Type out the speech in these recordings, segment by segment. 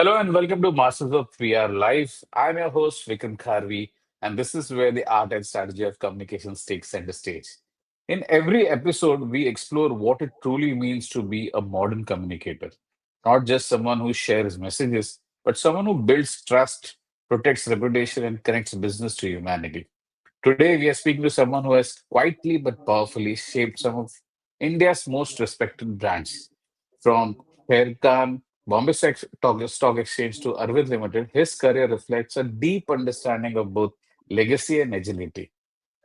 Hello and welcome to Masters of PR Live. I'm your host, Vikram Kharvi, and this is where the art and strategy of communications takes center stage. In every episode, we explore what it truly means to be a modern communicator, not just someone who shares messages, but someone who builds trust, protects reputation, and connects business to humanity. Today, we are speaking to someone who has quietly but powerfully shaped some of India's most respected brands. From Hair Khan, Stock Exchange to Arvind Limited, his career reflects a deep understanding of both legacy and agility.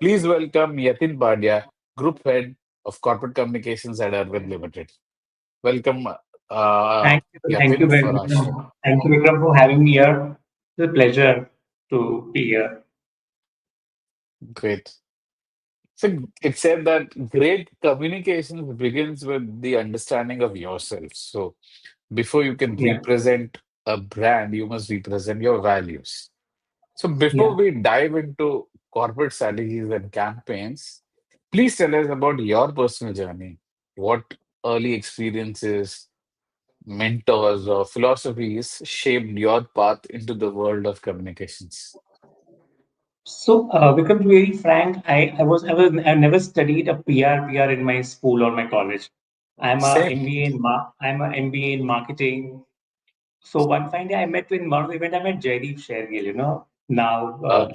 Please welcome Yatin Padia, Group Head of Corporate Communications at Arvind Limited. Welcome, Thank you. Thank you Yatin, very for our much. show. Thank you, Vikram, for having me here. It's a pleasure to be here. Great. So it said that great communication begins with the understanding of yourself. So before you can Yeah, represent a brand, you must represent your values. So before yeah. we dive into corporate strategies and campaigns, please tell us about your personal journey. What early experiences, mentors, or philosophies shaped your path into the world of communications? Vikram, to be very frank, I never studied a PR in my school or my college. Same. I'm a MBA in marketing. So one fine day I met in one of the event, I met Jaideep Shergill, now Uh,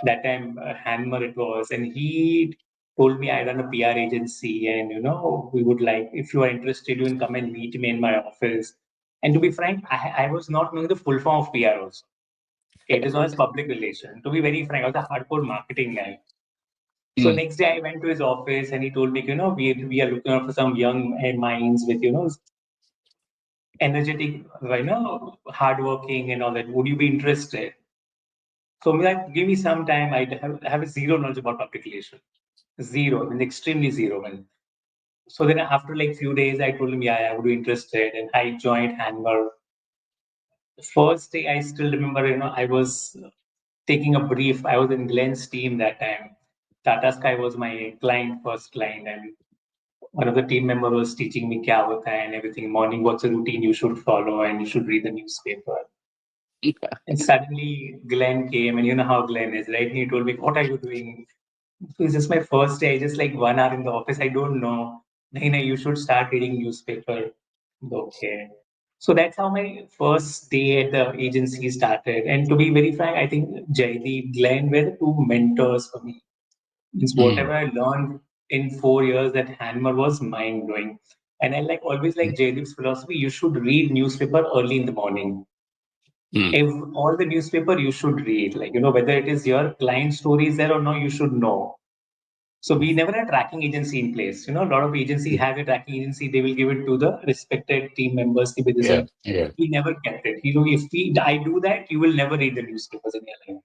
that time Hanmer it was, and he told me I run a PR agency, and we would like if you are interested, you can come and meet me in my office. And to be frank, I was not knowing the full form of PR also. It is known as public relation. To be very frank, I was a hardcore marketing guy. So mm, next day I went to his office and he told me, we are looking out for some young minds with energetic, hardworking and all that. Would you be interested? So I'm like, give me some time. I have a zero knowledge about public relation. Zero, I mean, extremely zero. And so then after like few days, I told him, yeah, I would be interested. And I joined Hanwar. First day, I still remember, I was taking a brief. I was in Glenn's team that time. Tata Sky was my client, first client. And one of the team members was teaching me kya hota hai and everything. Morning, what's a routine you should follow and you should read the newspaper. And suddenly Glenn came, and you know how Glenn is, right? He told me, what are you doing? So it's just my first day. I just like 1 hour in the office. I don't know. No, no, you should start reading newspaper. Okay. So that's how my first day at the agency started. And to be very frank, I think Jaideep, Glenn were the two mentors for me. Means mm, whatever I learned in 4 years at Hanmer was mind blowing. And I like always like mm, Jaideep's philosophy. You should read newspaper early in the morning. mm. If all the newspaper you should read, like whether it is your client stories there or no, you should know. So we never had tracking agency in place. A lot of agency have a tracking agency. They will give it to the respected team members. Ki bhai this Yeah, is- yeah, We never kept it. If I do that, you will never read the newspapers in your life.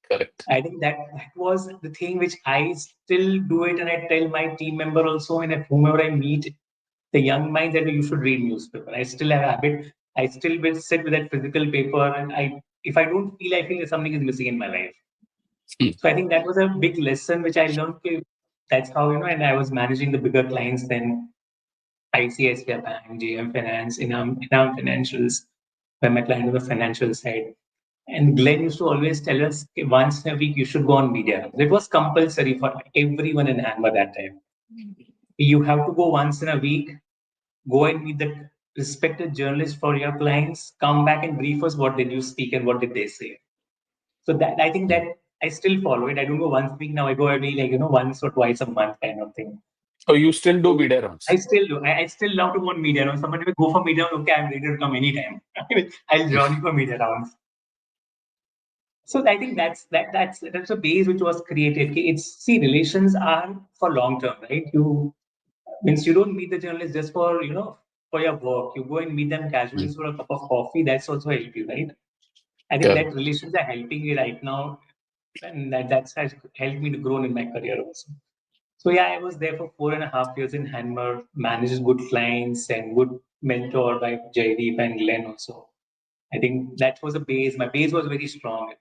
correct. I think that was the thing which I still do it, and I tell my team member also, and if whomever I meet, the young minds that you should read newspaper. I still have a habit. I still will sit with that physical paper, and if I don't feel, I feel that something is missing in my life. Mm, So I think that was a big lesson which I learned. That's how and I was managing the bigger clients than ICICI Bank, JM Finance, Inam Financials, where my client on the financial side. And Glenn used to always tell us, "Okay, once in a week you should go on media." It was compulsory for everyone in Hanwha that time. You have to go once in a week, go and meet the respected journalist for your clients, come back and brief us what did you speak and what did they say. So that I think mm. that I still follow it. I don't go once a week now. I go every once or twice a month kind of thing. Oh, you still do So media I rounds? still do. I still love to go on media rounds. Somebody will go for media rounds. Okay, I'm ready to come anytime. I'll join you for media rounds. So I think that's a base which was created. Okay, it's see relations are for long term, right? You means you don't meet the journalists just for for your work. You go and meet them casually Mm, for a cup of coffee. That's also help you, right? I think that correct. relations are helping me right now, and that's has helped me to grow in my career also. So yeah, I was there for 4.5 years in Hanmer, managed good clients and good mentor by Jaideep and Glenn also. I think that was a base. My base was very strong,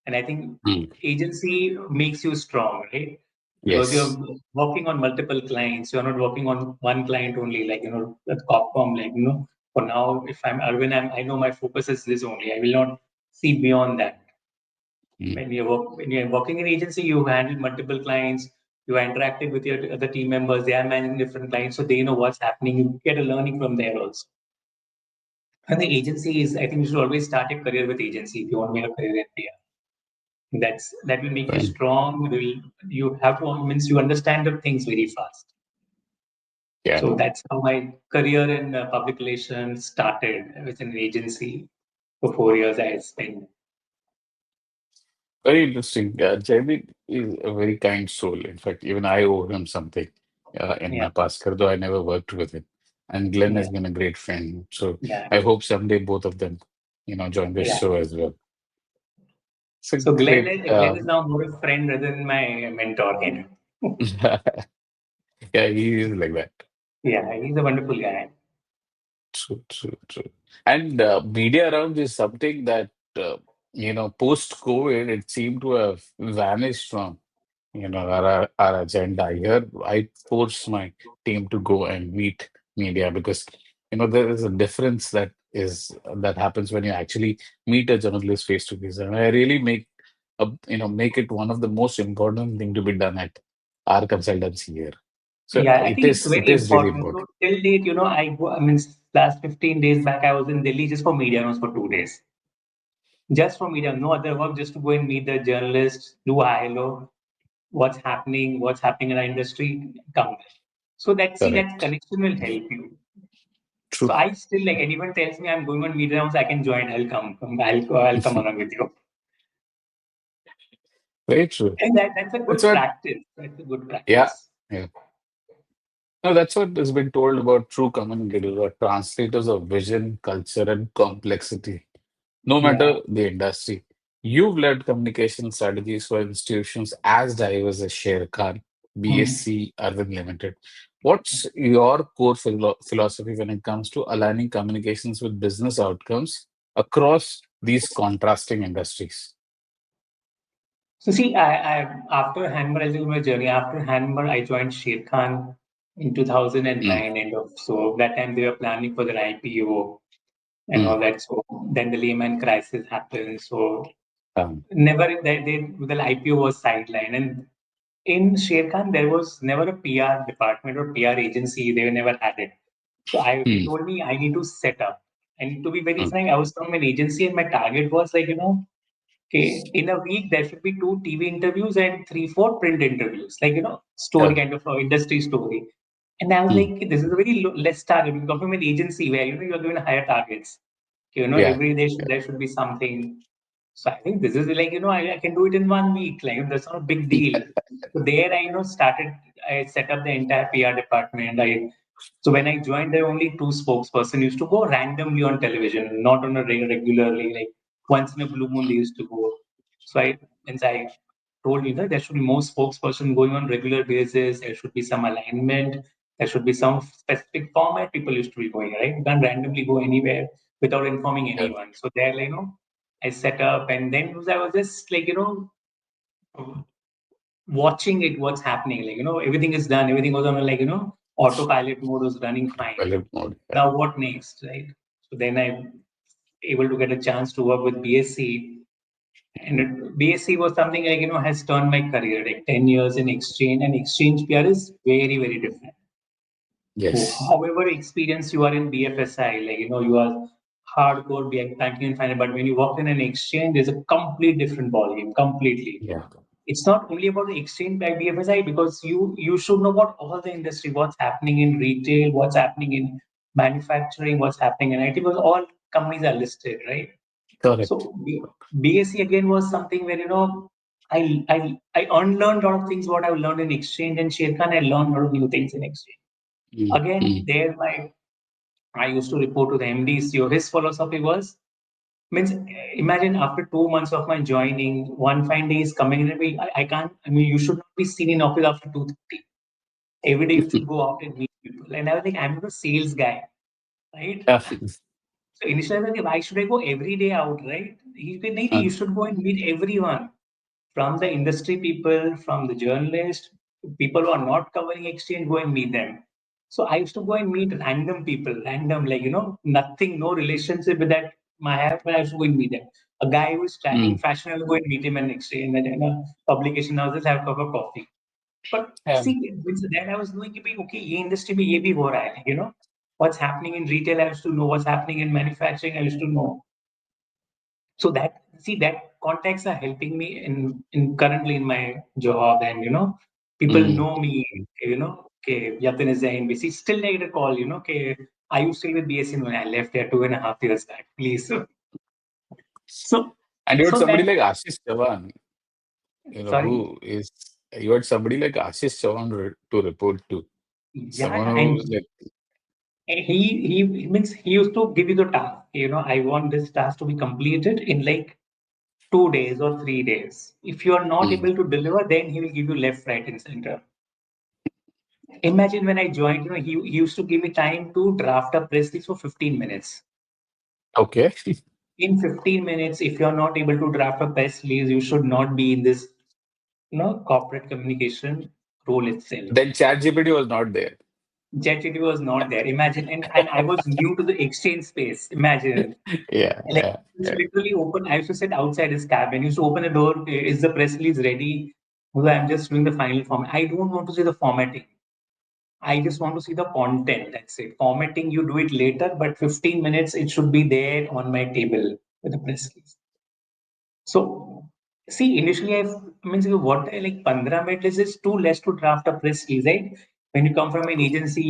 and I think Mm, agency makes you strong, right? Because you're yes. working on multiple clients. You're not working on one client only, like at Copcom, like For now, if I'm Arvind, I know my focus is this only. I will not see beyond that. Mm. When you're working in agency, you handle multiple clients. You are interacting with your other team members. They are managing different clients, so they know what's happening. You get a learning from there also. And the agency is, I think, you should always start your career with agency if you want to make a career in PR. That will make you Right. strong. You have to means you understand the things very fast. Yeah. So that's how my career in public relations started with an agency. For 4 years, I spent. Very interesting. Jaideep is a very kind soul. In fact, even I owe him something in Yeah, my past career, though I never worked with him. And Glenn yeah, has been a great friend. So yeah, I hope someday both of them, join this yeah. show as well. So So great. Glenn is now more a friend rather than my mentor. Kind of. Yeah, he is like that. Yeah, he's a wonderful guy. True, true, true. And media around is something that, post-COVID, it seemed to have vanished from our agenda here. I force my team to go and meet media because there is a difference that happens when you actually meet a journalist face to face, and I really make it one of the most important thing to be done at our consultancy here. So Yeah, I it think it's is it very is really important. So important. till date, I mean, last 15 days back, I was in Delhi just for media notes for 2 days. Just for media, no other work, just to go and meet the journalists, do a hello, what's happening in our industry, come. So that Correct. connection will help you. So True. I still like anyone tells me I'm going on media rounds, I can join. I'll come along with you. Very true. And that's a That's good what. practice. That's a good Yeah. practice. Yeah. No, that's what has been told about true communicators or translators of vision, culture, and complexity. No Yeah. matter the industry, you've led communication strategies for institutions as diverse as Sher Khan, Mhm. BSc, Arvind Limited. What's your core philosophy when it comes to aligning communications with business outcomes across these contrasting industries? So see, after Hanmer, I think my journey after Hanmer, I joined Sher Khan in Mm, 2009, and of so that time they were planning for their IPO and mm, all that. So then the Lehman crisis happened. So um, never the IPO was sidelined, and in Sher Khan, there was never a PR department or PR agency. They never had it. So he mm, told me I need to set up. And to be very mm, frank, I was from an agency, and my target was like, okay, in a week there should be two TV interviews and three, four print interviews, like story yeah, kind of industry story. And I was mm, like, this is a very less target. We come from an agency where you're given higher targets. yeah, Every day yeah. there should be something. So I think this is like, I can do it in 1 week. Like that's not a big deal. So there I, I set up the entire PR department. So when I joined, there were only two spokesperson used to go randomly on television, not on a regularly, like once in a blue moon they used to go. So I told you that there should be more spokesperson going on regular basis. There should be some alignment. There should be some specific format people used to be going, right? You can't randomly go anywhere without informing Yeah. anyone. So there, I set up, and then I was just like, watching it, what's happening. Like, everything is done, everything goes on like, autopilot mode was running fine. Pilot mode. Yeah. Now what next, right? So then I able to get a chance to work with BSc, and BSc was something like, has turned my career, like 10 years in exchange, and exchange PR is very, very different. So Yes. however experienced you are in BFSI, like, you are hardcore banking and finance, but when you work in an exchange, there's a complete different ballgame, completely. Yeah. It's not only about the exchange by BFSI, because you should know about all the industry, what's happening in retail, what's happening in manufacturing, what's happening in IT, because all companies are listed, right? Correct. So BSc again was something where I unlearned a lot of things what I've learned in exchange, and Sherkan I learned a lot of new things in exchange. Mm, Again, mm. there I used to report to the MD CEO. His philosophy was, means, imagine after 2 months of my joining, one fine day is coming in, and I can't. I mean, you should not be seen in office after 2:30. Every day you should go out and meet people. And I was like, I'm not a sales guy, right? Yeah. So initially I was like, why should I go every day out, right? He said, "No, you Um, should go and meet everyone, from the industry people, from the journalists, people who are not covering exchange, go and meet them. So I used to go and meet random people, random, like, nothing, no relationship with that. My have, but I used to go and meet them. A guy who was tracking Mm. fashion, I would go and meet him and exchange in a publication houses, have a cup of coffee. But Um, see, with that I was doing कि भाई, okay, ये industry में ये भी हो रहा है, what's happening in retail. I used to know what's happening in manufacturing. I used to know. So that contacts are helping me in currently in my job, and people mm. know me. Okay, Yatin is there in BC. Still I get a call. Okay, are you still with BSC? When I left there 2.5 years back, please. So And you had so somebody that like Ashish Chavan, sorry. who is, you had somebody like Ashish Chavan to report to. Someone Yeah, who is and like, he means he used to give you the task. I want this task to be completed in like 2 days or 3 days. If you are not mm, able to deliver, then he will give you left, right, and center. Imagine when I joined, he used to give me time to draft a press release for 15 minutes. okay. In 15 minutes, if you're not able to draft a press release, you should not be in this, corporate communication role itself. Then ChatGPT was not there. JetGPT was not there. Imagine, and I was new to the exchange space. Imagine, Yeah, like, yeah, I used to yeah. literally open. I used to sit outside his cabin. Used to open the door. "Okay, is the press release ready? Well, I'm just doing the final format. I don't want to see the formatting. I just want to see the content. That's it. Formatting, you do it later, but 15 minutes, it should be there on my table with the press release. So, see, initially, means what I like 15 minutes is too less to draft a press release, right? When you come from an agency,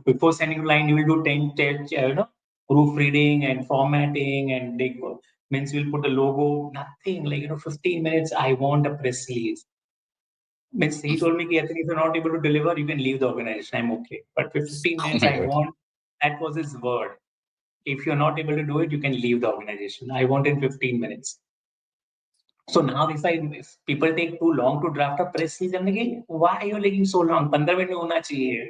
before sending a line, you will do 10, proofreading and formatting, and they means you'll put the logo, nothing like, 15 minutes. I want a press release. Means he told me, "Yatin, if you're not able to deliver, you can leave the organization. I'm okay. But for 15 Oh minutes, my I God. want, that was his word. If you're not able to do it, you can leave the organization. I want in 15 minutes. So now if people take too long to draft a press release, I'm like, why are you taking so long? 15 minutes hona chahiye.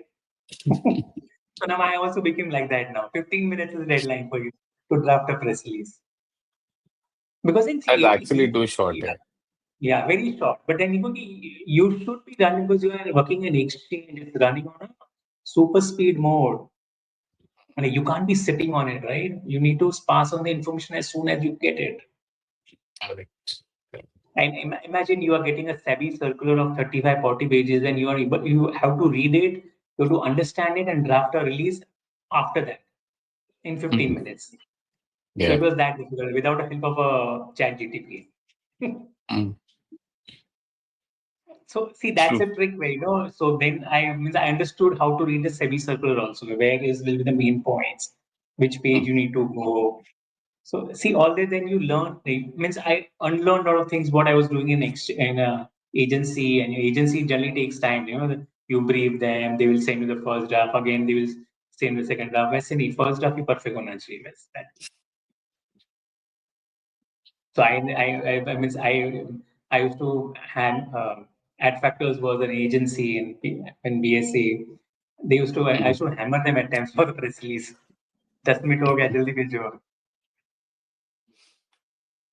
So now I also became like that now. 15 minutes is the deadline for you to draft a press release. Because it's, That's actually too short. yeah, yeah, very short. But then you should be running because you are working in exchange. It's running on a super speed mode. Like, you can't be sitting on it, right? You need to pass on the information as soon as you get it. Correct. And imagine you are getting a SEBI circular of 35, 40 pages, and you have to read it, you have to understand it, and draft a release after that in 15 Mm, minutes. So yeah. it was that difficult without the help of a chat GTP. Mm, So see, that's true. a trick where, so then I understood how to read the SEBI circular also. Where is will be the main points, which page Mm, you need to go. So see, all that then you learn. It means I unlearned a lot of things what I was doing in a agency, and your agency generally takes time. You brief them, they will send you the first draft. Again, they will send the second draft. वैसे नहीं, first draft ही perfect होना चाहिए बस. So I means I used to hand Ad Factors was an agency in BSc. They used to I mm. used to hammer them at times for the press release. 10 minute हो गया जल्दी भेजो.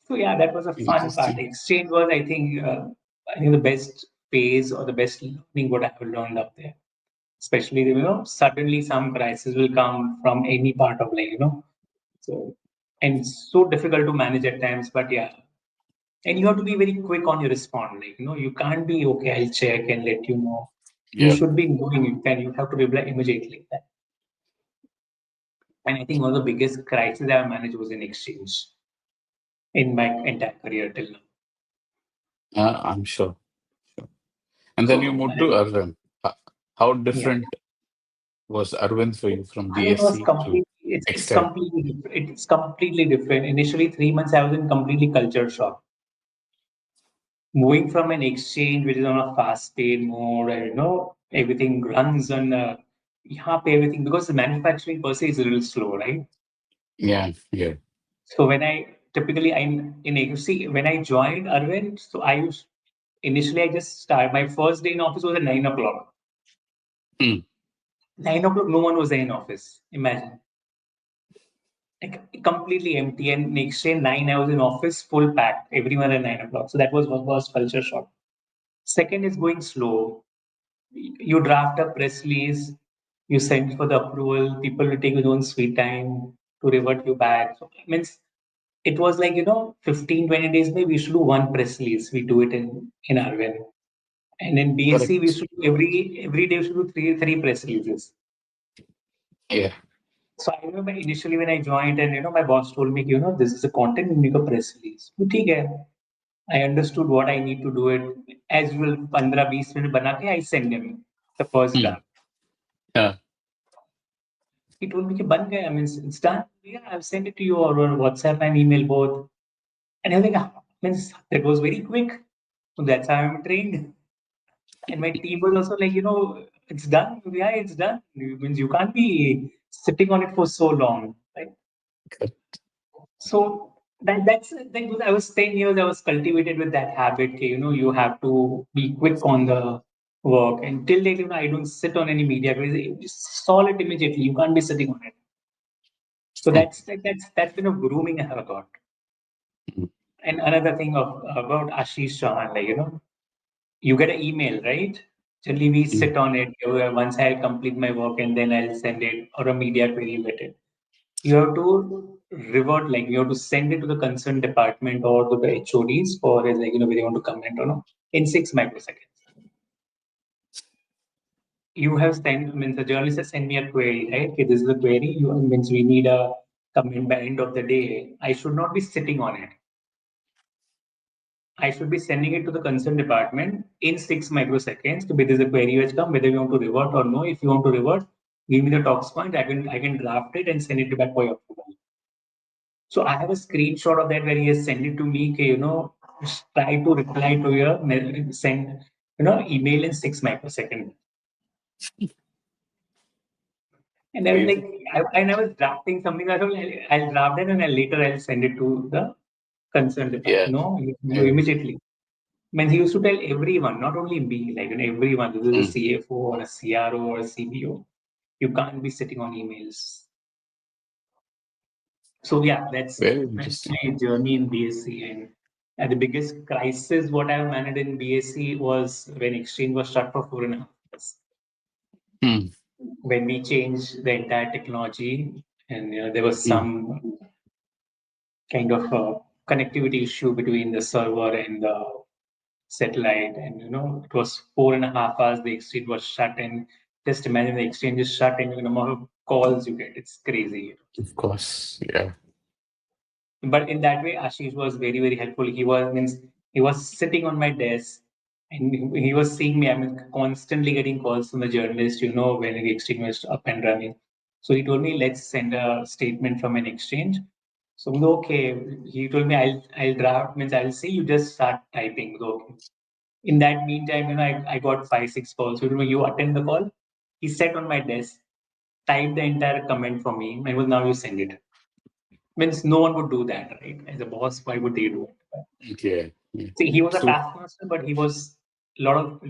So yeah, that was a fun part. Interesting. Exchange was, I think the best phase or the best learning what I have learned up there. Especially, suddenly some crisis will come from any part of so, and it's so difficult to manage at times. But yeah, and you have to be very quick on your response. You can't be okay. I'll check and let you know. You Yeah. should be knowing it, and you have to reply immediately. And I think one of the biggest crises I have managed was in exchange in my entire career till now. I'm sure. Sure. And then you So moved to Arvind. How yeah. different was Arvind for you from I was BSc to completely, it's textile? completely different. It's completely different. Initially, 3 months I was in completely culture shock. Moving from an exchange which is on a fast paid mode, and everything runs on यहाँ पे everything, because the manufacturing per se is a little slow, right? Yeah, yeah. So when I typically I in agency when I joined Arvind, so I used initially I just started my first day in office was at 9 o'clock. Mm, 9 o'clock, no one was there in office. Imagine. Like completely empty. And next day, 9 hours in office, full packed, everyone at 9 o'clock. So that was one first culture shock. Second is going slow. You draft a press release. You send for the approval. People will take their own sweet time to revert you back. So it means it was like 15 20 days. Maybe we should do one press release. We do it in Arvind. And in BSc, we Correct. should do every day we should do three press releases. Yeah. So I remember initially when I joined, and my boss told me, this is a content, you make a press release. तो ठीक है. I understood what I need to do it. As usual, 15-20 minute बना के I send him the first Hmm. draft. Yeah. He told me कि बन गया. I mean, it's done. Yeah, I've sent it to you or WhatsApp and email both. And I was like, means that was very quick. So that's how I'm trained. And my team was also like, it's done. Yeah, it's done. It means you can't be sitting on it for so long, right? Correct. So I was 10 years. I was cultivated with that habit. You have to be quick on the work. And till date, I don't sit on any media because you solve it immediately. You can't be sitting on it. So Hmm. that's kind of grooming I have got. Hmm. And another thing about Ashish Chauhan, like you get an email, right? Generally, we Hmm. sit on it. Once I complete my work and then I'll send it, or a media query you get it. You have to revert, like you have to send it to the concerned department or to the HODs for like whether they want to comment or not in 6 microseconds. You have sent, means the journalist has sent me a query, right? Okay, this is a query. You means we need a comment by end of the day. I should not be sitting on it. I should be sending it to the concerned department in 6 microseconds to be this is a query which come, whether you want to revert or no. If you want to revert, give me the talks point. I can draft it and send it back for your approval. So I have a screenshot of that where he has sent it to me. Okay, try to reply to your send email in 6 microseconds. And I was like, Crazy. I was drafting something. I thought I'll draft it and later I'll send it to the concerned department. Yeah. No, you Yeah. immediately. I mean, he used to tell everyone, not only me, like everyone, this is a Hmm. CFO or a CRO or a CBO. You can't be sitting on emails. So yeah, Very that's interesting. my journey in BSc. And the biggest crisis what I managed in BSc was when exchange was shut for 4.5 years. Hmm. When we changed the entire technology, and there was Hmm. some kind of connectivity issue between the server and the satellite, and it was 4.5 hours. The exchange was shut, and just imagine the exchange is shut, and the amount of calls you get, it's crazy. Of course. Yeah. But in that way, Ashish was very, very helpful. He was sitting on my desk and he was seeing me. I mean, constantly getting calls from the journalist, when the exchange was up and running. So he told me, let's send a statement from an exchange. So okay. He told me, I'll draft, means I'll see, you just start typing. Okay. In that meantime, I got 5 6 calls. So you attend the call. He sat on my desk, typed the entire comment for me, and now you send it. Means no one would do that, right? As a boss, why would they do it? Yeah. Yeah. See, he was a So, taskmaster, but he was a lot of,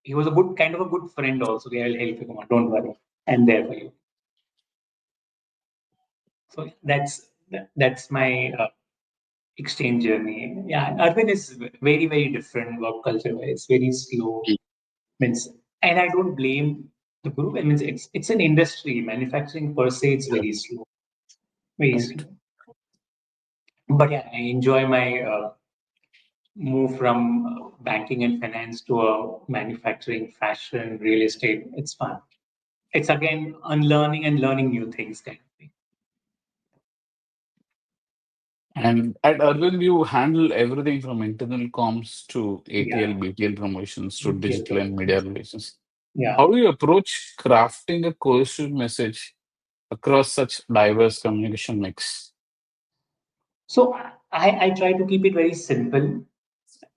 he was a good kind of a good friend also. I'll help you. Come on, don't worry. I'm there for you. So that's my exchange journey. Yeah, Arvind is very, very different work culture wise, very slow. Means, and I don't blame the group. I mean, it's an industry. Manufacturing per se, it's yeah. very slow, very Right. slow. But yeah, I enjoy my move from banking and finance to manufacturing, fashion, real estate. It's fun. It's again unlearning and learning new things kind of thing. And at Urban, you handle everything from internal comms to Yeah. ATL, BTL promotions to Okay, digital and media relations. yeah. How do you approach crafting a cohesive message across such diverse communication mix? So I try to keep it very simple.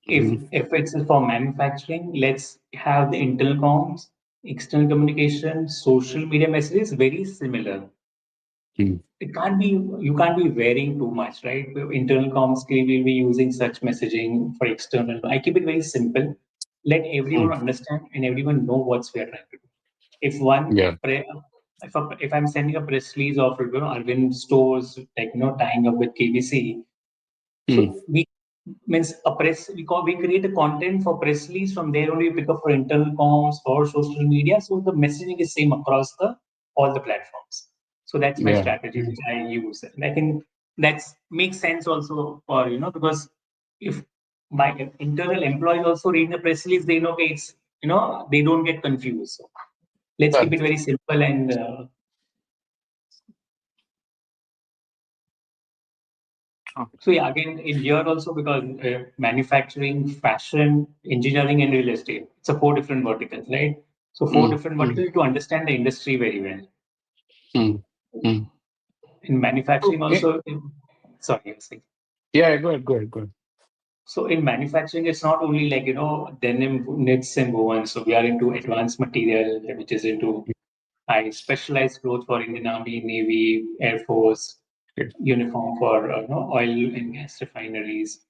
If Mhm. if it's for manufacturing, let's have the internal comms, external communication, social media messages very similar. Mm. It can't be You can't be varying too much, right? Internal comms team will be using such messaging for external. I keep it very simple. Let everyone Mm. understand and everyone know what's we are trying to do. If one Yeah. if I'm sending a press release of Arvind stores like tying up with KBC, Mm. so means a press we create a content for press release. From there only we pick up for internal comms or social media. So the messaging is same across the all the platforms. So that's my Yeah. strategy which I use, and I think that's makes sense also for because if my internal employees also read the press release, they know okay, it's they don't get confused. So let's keep it Correct. very simple and so yeah, again in here also because manufacturing, fashion, engineering, and real estate, it's a four different verticals, right? So four Mm, different mm, verticals to understand the industry very well. mm, mm. In manufacturing So, also, sorry, I was saying. yeah, go ahead, go ahead, go ahead. So in manufacturing, it's not only like denim knits and wovens. So we are into advanced material, which is into high specialized clothes for Indian Army, Navy, Air Force, Okay. uniform for oil and gas refineries.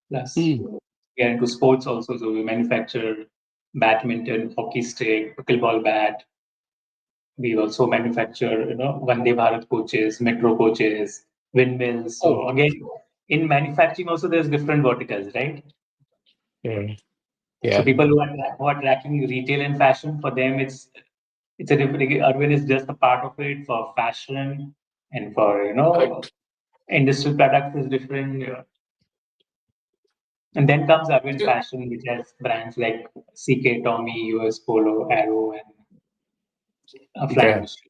Plus, Mm. we are into sports also. So we manufacture badminton, hockey stick, pickleball bat. We also manufacture, Vande Bharat coaches, metro coaches, windmills. Oh, So again, in manufacturing also there's different verticals, right? yeah, So yeah, people who are tracking retail and fashion, for them it's a different. Urban is just a part of it. For fashion and for correct. industrial products is different. And then comes Arvind Yeah, Fashion, which has brands like CK, Tommy, US Polo, Arrow, and Flying yeah. Machine.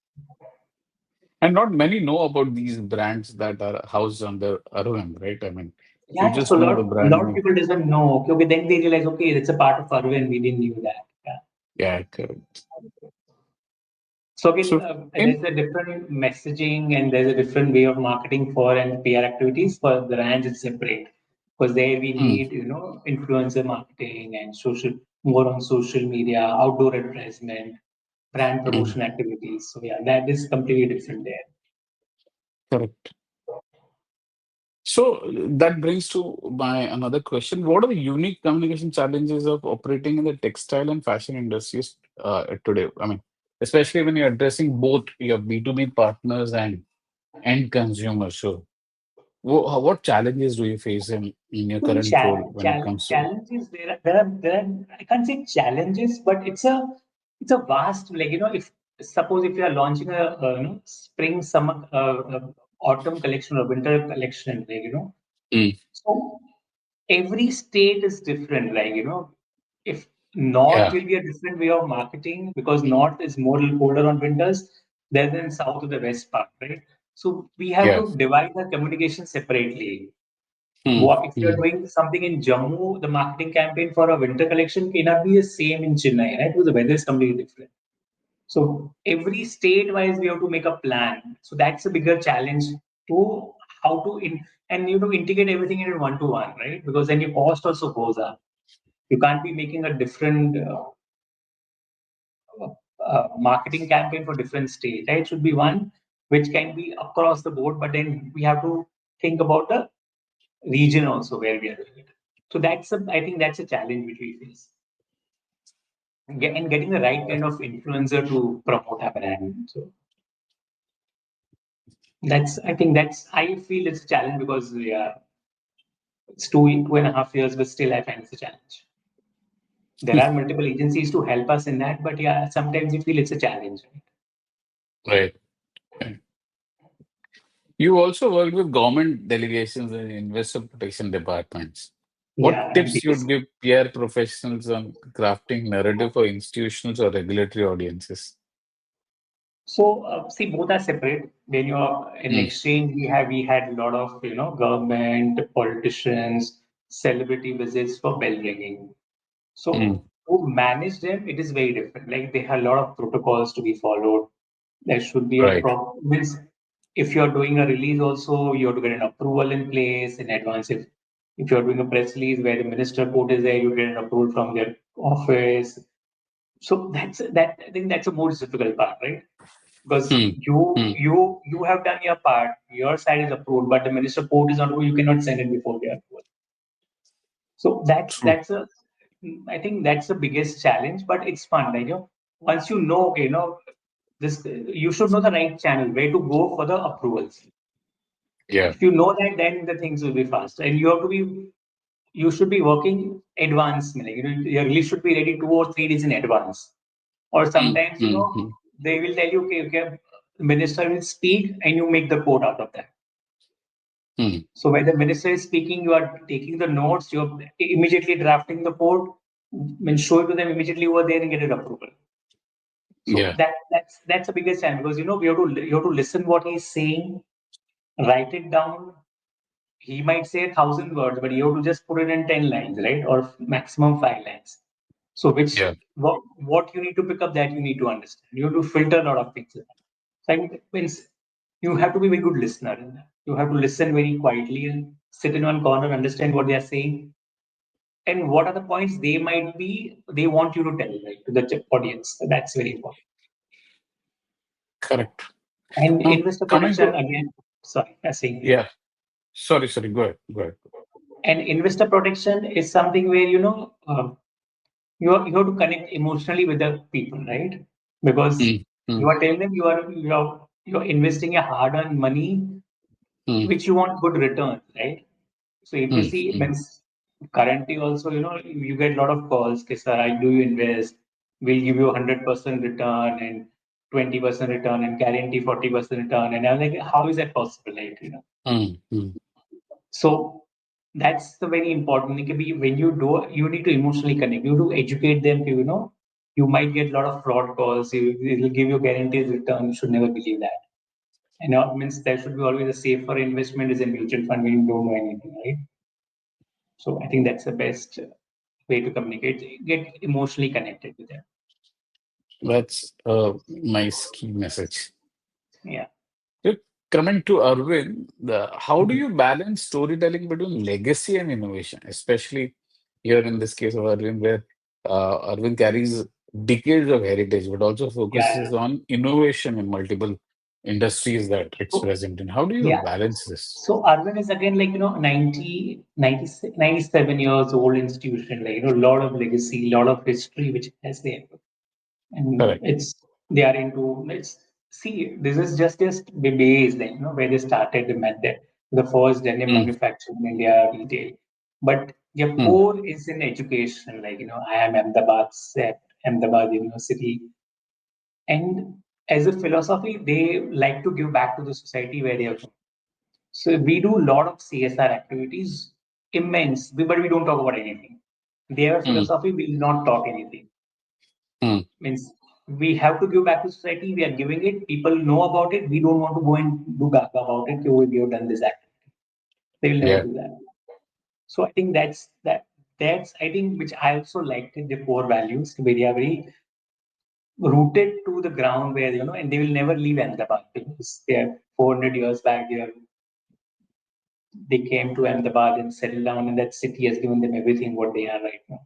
And not many know about these brands that are housed under Arvind, right? I mean, you Yeah, so just know the brand lot of name. people doesn't know. Okay, okay, then they realize, okay, it's a part of Arvind. We didn't knew that. Yeah. Yeah, correct. So again, So, in there's a different messaging and there's a different way of marketing for and PR activities. For the brands, it's separate because there we mm, need influencer marketing and more on social media, outdoor advertisement, brand mm, promotion activities. So yeah, that is completely different there. correct. So that brings to my another question. What are the unique communication challenges of operating in the textile and fashion industries today? I mean, especially when you're addressing both your B2B partners and end consumers. So, what challenges do you face in your So current role when it comes to? challenges there are I can't say challenges, but it's a vast like if suppose if you are launching a spring summer autumn collection or winter collection Mm, so every state is different if north yeah, will be a different way of marketing because north is more colder on winters than south to the west part, right? So we have yeah. to divide the communication separately. Mm, What if you're mm, doing something in Jammu, the marketing campaign for a winter collection cannot be the same in Chennai, right? Because the weather is completely different. So every state wise, we have to make a plan. So that's a bigger challenge to how to and integrate everything in one to one, right? Because then your cost also goes up. You can't be making a different marketing campaign for different states, right? It should be one which can be across the board, but then we have to think about the region also where we are doing it. So I think that's a challenge which we face. And getting the right kind of influencer to promote our brand. So I think I feel it's a challenge because yeah, it's 2.5 years, but still I find it's a challenge. There are multiple agencies to help us in that, but yeah, sometimes you feel it's a challenge. Right? right. Right. You also work with government delegations and investor protection departments. What Yeah, tips you'd give PR professionals on crafting narrative for institutions or regulatory audiences? so see, both are separate. When you're in Mm, exchange, we had a lot of government, politicians, celebrity visits for bell ringing. mm, So to manage them, it is very different. Like they have a lot of protocols to be followed. There should be a right. means if you're doing a release also, you have to get an approval in place in advance. If you're doing a press release where the minister quote is there, you get an approval from their office. So that I think that's a more difficult part, right? Because Mm, mm, you have done your part, your side is approved, but the minister quote is not approved, you cannot send it before their approval. So true. I think that's the biggest challenge, but it's fun. Like, once you know, okay, this you should know the right channel where to go for the approvals. Yeah. If you know that, then the things will be fast, and you have to be you should be working advance. Like, your release should be ready 2 or 3 days in advance. Or mm, sometimes, mm, mm, they will tell you, okay, the minister will speak and you make the quote out of that. mm. So when the minister is speaking, you are taking the notes, you're immediately drafting the quote, and show it to them immediately over there and get it approval. So Yeah, that's the biggest time, because you have to listen what he's saying, write it down. He might say 1,000 words, but you have to just put it in 10 lines, right? Or maximum 5 lines. So yeah, what you need to pick up, that you need to understand. You have to filter a lot of things. So I think it means you have to be a very good listener in that. You have to listen very quietly and sit in one corner, understand what they are saying, and what are the points they want you to tell, right, to the audience. So that's very important. correct. And Now, investor coming protection to, again. Sorry, I'm saying here. yeah, sorry, go ahead, go ahead. And investor protection is something where you have to connect emotionally with the people, right? Because Mm, you mm, are telling them you're investing your hard-earned money, mm, which you want good returns, right? So if you mm, see, mm, means currently also, you get a lot of calls, okay, sir, I do you invest? We'll give you 100% return and 20% return and guarantee 40% return. And I'm like, how is that possible? Like. mm, mm. So that's the very important thing. When you do, you need to emotionally connect. You do educate them. You might get a lot of fraud calls. It will give you guaranteed return. You should never believe that. It means there should be always a safer investment is a mutual fund when you don't know anything, right? So I think that's the best way to communicate. Get emotionally connected with them. That's a nice key message. Yeah. Look, coming to Arvind, how do Mhm. you balance storytelling between legacy and innovation, especially here in this case of Arvind, where Arvind carries decades of heritage, but also Yeah. focuses on innovation in multiple industries that it's So, present in. How do you yeah. balance this? So Arvind is again like 97 years old institution, like a lot of legacy, lot of history which has there. And Correct. they are into, let's see, this is just the base, like where they started, the method, the first denim Mm, manufacturing in India, retail. But their mm, core is in education, like I am Ahmedabad set, Ahmedabad University. And as a philosophy, they like to give back to the society where they are from. So we do a lot of CSR activities, immense, but we don't talk about anything. Their mm, philosophy will not talk anything. mm. Means we have to give back to society. We are giving it. People know about it. We don't want to go and do gaga about it. Oh, we have done this activity. They will never Yeah, do that. So I think that's I think which I also liked in the core values. They are very rooted to the ground where and they will never leave Ahmedabad because they are 400 years back. They came to Ahmedabad and settled down, and that city has given them everything what they are right now.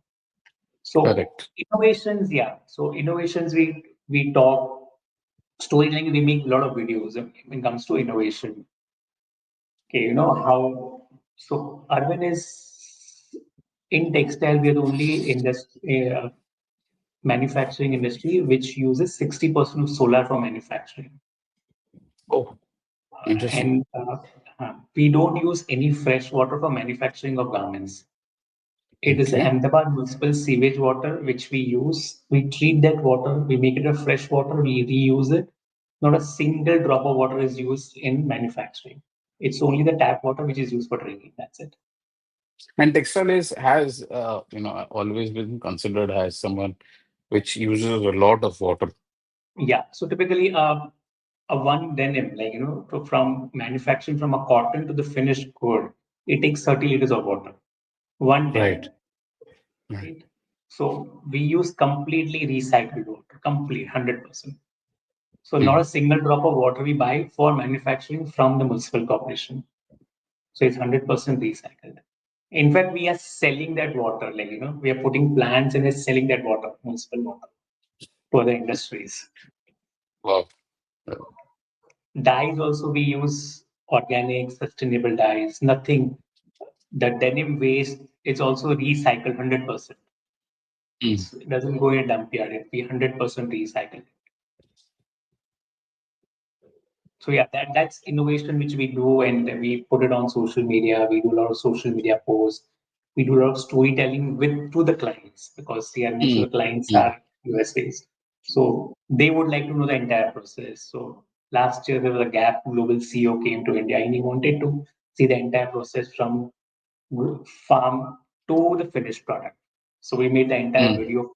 So correct. innovations, yeah. So innovations, we talk storytelling. We make a lot of videos when it comes to innovation. Okay, how. So Arvind is in textile. We are the only industry, manufacturing industry which uses 60% of solar for manufacturing, Oh, interesting. and we don't use any fresh water for manufacturing of garments. It is Okay. Ahmedabad municipal sewage water which we use. We treat that water, we make it a fresh water, we reuse it. Not a single drop of water is used in manufacturing. It's only the tap water which is used for drinking. That's it. And textile has always been considered as someone which uses a lot of water. Yeah. So typically, a one denim, like from manufacturing from a cotton to the finished good, it takes 30 liters of water. One Right. denim, Right. right? So we use completely recycled water, complete 100%. So not Mm. a single drop of water we buy for manufacturing from the municipal corporation. So it's 100% recycled. In fact, we are selling that water, like we are putting plants and we're selling that water, municipal water, to other industries. Wow. Dyes also we use organic, sustainable dyes. Nothing. The denim waste is also recycled 100%. Mm. It doesn't go in a dump yard. It be 100% recycled. So yeah, that's innovation which we do, and we put it on social media. We do a lot of social media posts. We do a lot of storytelling with to the clients because see, most of Mm, the clients mm, are US based. So they would like to know the entire process. So last year there was a gap global CEO came to India and he wanted to see the entire process from farm to the finished product. So we made the entire mm. video,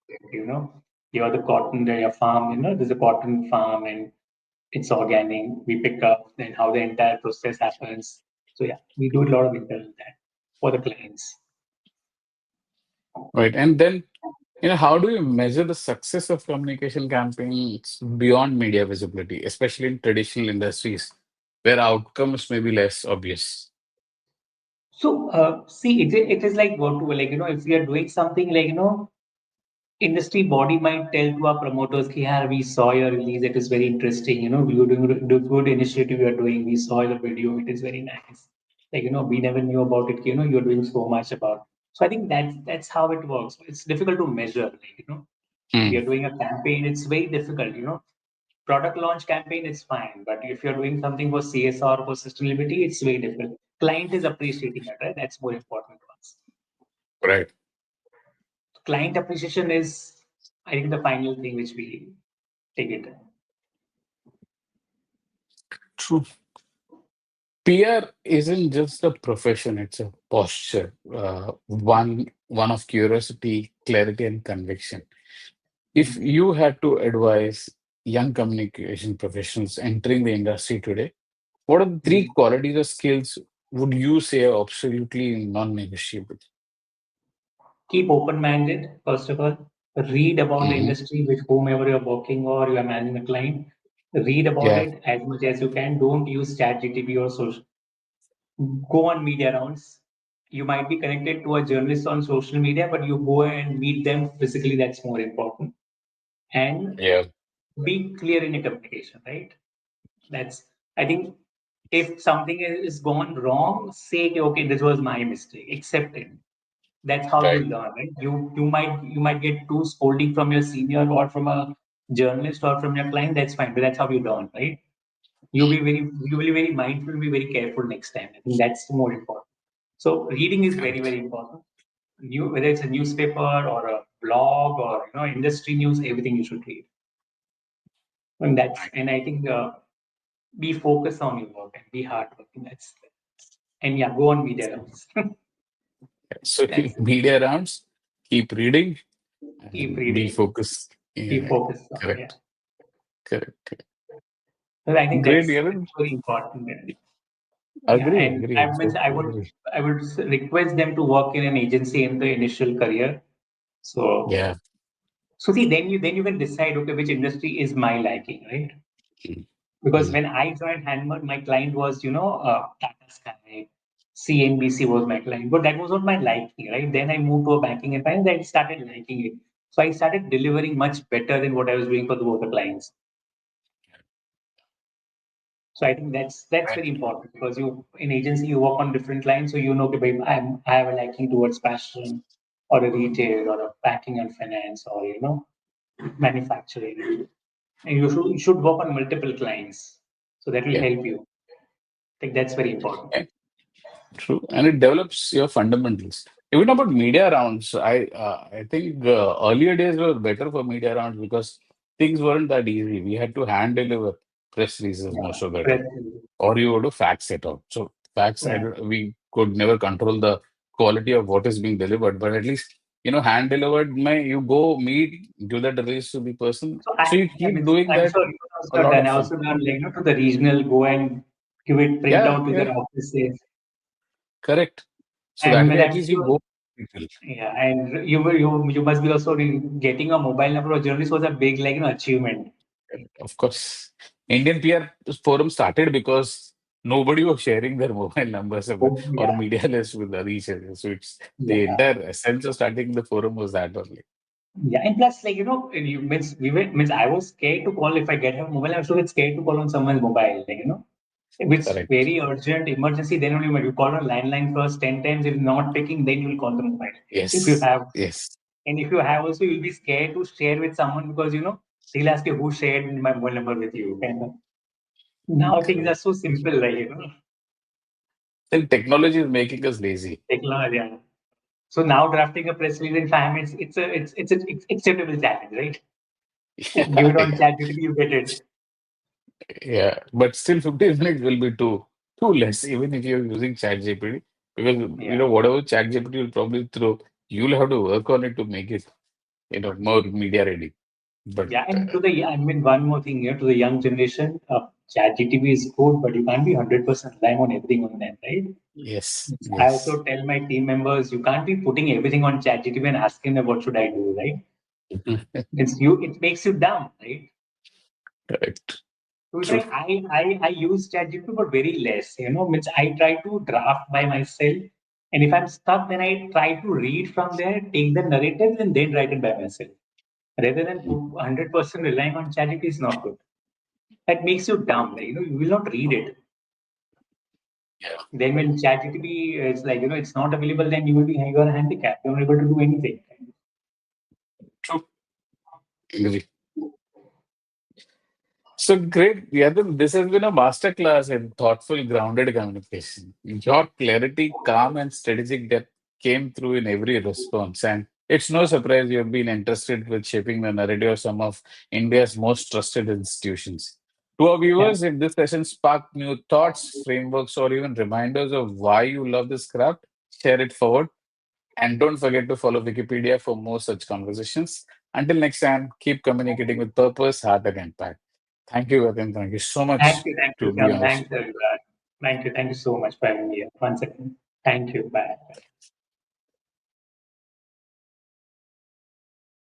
you're the cotton, your farm, there's a cotton farm and it's organic. We pick up then how the entire process happens. So yeah, we do a lot of internal that for the clients. Right. And then, how do you measure the success of communication campaigns beyond media visibility, especially in traditional industries where outcomes may be less obvious? So see, it is like what to like if we are doing something like industry body might tell to our promoters, "Ki, yeah, we saw your release. It is very interesting. You're doing the good initiative you are doing. We saw your video. It is very nice. Like we never knew about it. You're doing so much about." So I think that's how it works. It's difficult to measure. Like if Mm, you're doing a campaign, it's very difficult. Product launch campaign is fine, but if you're doing something for CSR or for sustainability, it's very difficult. Client is appreciating it, right? That's more important to us. right. Client appreciation is, I think, the final thing which we take it. True. PR isn't just a profession, it's a posture, one of curiosity, clarity, and conviction. If Mm. you had to advise young communication professionals entering the industry today, what are the three Mm. qualities or skills would you say are absolutely non-negotiable? Keep open-minded, first of all. Read about the Hmm. industry with whomever you're working or you are managing a client. Read about Yeah, it as much as you can. Don't use ChatGPT or social. Go on media rounds. You might be connected to a journalist on social media, but you go and meet them physically. That's more important. And yeah, be clear in your communication, right? That's, I think, if something is gone wrong, say, okay, this was my mistake. Accept it. That's how you right. learn, right? You might get two scolding from your senior or from a journalist or from your client. That's fine, but that's how you learn, right? You will be very mindful, be very careful next time. I think that's more important. So reading is very, Correct. very important. Whether it's a newspaper or a blog or industry news, everything you should read. And I think be focused on your work and be hardworking. And yeah, go on media rounds. So That's it. media rounds, keep reading, Keep and be reading. focused. Be Yeah, focused on, yeah. correct, correct. Well, I think Great, that's Yatin. very important. Yeah, Agree, and agree, I totally would agree. I would request them to work in an agency in the initial career. So Yeah. see, then you can decide, okay, which industry is my liking, right? Mm, Because mm. when I joined Hanmer, my client was Tata Sky, CNBC was my client, but that was not my liking, right? Then I moved to a banking and finance, I started liking it. So I started delivering much better than what I was doing for the other clients. So I think that's Right. very important because you in agency you work on different lines, so okay, babe, I have a liking towards fashion or a retail or a banking and finance or manufacturing, and you should work on multiple clients, so that will Yeah. help you. I think that's very important. Yeah, true. And it develops your fundamentals. Even about media rounds, I think earlier days were better for media rounds because things weren't that easy. We had to hand deliver press releases Yeah, most of the time, present. or you would to fax it out. So fax, Yeah. we could never control the quality of what is being delivered, but at least hand delivered, may you go meet, give that release to the person. So So you I keep mean, doing I'm that, sure you also a have lot done. of I fun. also done like to the regional go and give it print Yeah, out to yeah, their offices. correct. So that And way, at I'm least you sure. go. People. Yeah, and you must be also getting a mobile number of journalist was a big achievement. Of course, Indian PR forum started because nobody was sharing their mobile numbers Oh, or yeah, media list with each other. So it's the yeah, entire essence of starting the forum was that only. yeah. And plus, you means I was scared to call if I get a mobile. I was so scared to call on someone's mobile. If it's Correct. very urgent emergency, then only you call on landline first 10 times. If not picking, then you'll call the mobile. If you Yes. have, Yes. and if you have also, you'll be scared to share with someone because they'll ask you who shared my mobile number with you. And now things are Correct. so simple, Then technology is making us lazy. technology. So now drafting a press release in 5 minutes, it's an acceptable challenge, right? Give it on Yeah, ChatGPT, you get it. yeah. But still 15 minutes will be too less, even if you're using ChatGPT. Because Yeah. whatever ChatGPT will probably throw, you'll have to work on it to make it, more media ready. But Yeah, and I mean, one more thing here to the young generation, ChatGPT is good, but you can't be 100% relying on everything on them, right? yes, I yes. also tell my team members, you can't be putting everything on ChatGPT and asking them what should I do, right? It makes you dumb, right? Correct. So it's True. like I use ChatGPT but very less, means I try to draft by myself. And if I'm stuck, then I try to read from there, take the narrative, and then write it by myself. Rather than 100% relying on ChatGPT is not good. That makes you dumb. Like, you will not read it. Yeah. Then when ChatGPT is like, it's not available, then you are handicapped. You're not able to do anything. True. Agree. So great. Yadin, this has been a masterclass in thoughtful, grounded communication. Your clarity, calm, and strategic depth came through in every response. And it's no surprise you've been entrusted with shaping the narrative of some of India's most trusted institutions. To our Yeah. viewers, if this session sparked new thoughts, frameworks, or even reminders of why you love this craft, share it forward. And don't forget to follow Wikipedia for more such conversations. Until next time, keep communicating with purpose, heart, and impact. Thank you, Yatin. Thank you so much Thank you, to be Shyam. on this. Thanks, everyone. Thank you so much for having me here once again. Thank you. Bye.